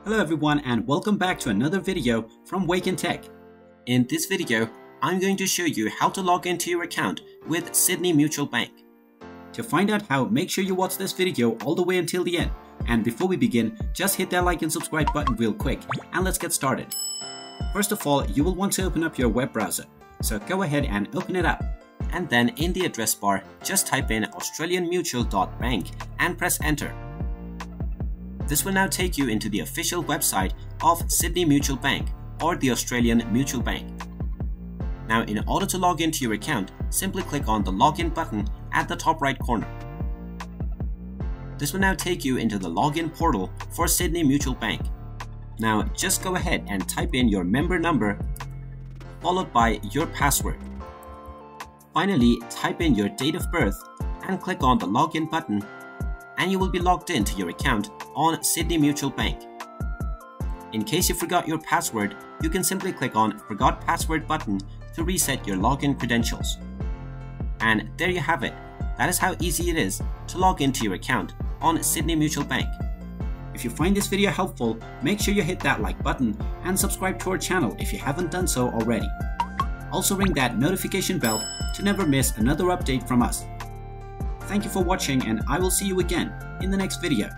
Hello everyone and welcome back to another video from Wake&Tech. In this video, I'm going to show you how to log into your account with Sidney Mutual Bank. To find out how, make sure you watch this video all the way until the end. And before we begin, just hit that like and subscribe button real quick and let's get started. First of all, you will want to open up your web browser. So go ahead and open it up. And then in the address bar, just type in australianmutual.bank and press enter. This will now take you into the official website of Sidney Mutual Bank or the Australian Mutual Bank. Now, in order to log into your account, simply click on the login button at the top right corner. This will now take you into the login portal for Sidney Mutual Bank. Now, just go ahead and type in your member number followed by your password. Finally, type in your date of birth and click on the login button and you will be logged into your account on Sidney Mutual Bank. In case you forgot your password, you can simply click on Forgot Password button to reset your login credentials. And there you have it. That is how easy it is to log into your account on Sidney Mutual Bank. If you find this video helpful, make sure you hit that like button and subscribe to our channel if you haven't done so already. Also ring that notification bell to never miss another update from us. Thank you for watching and I will see you again in the next video.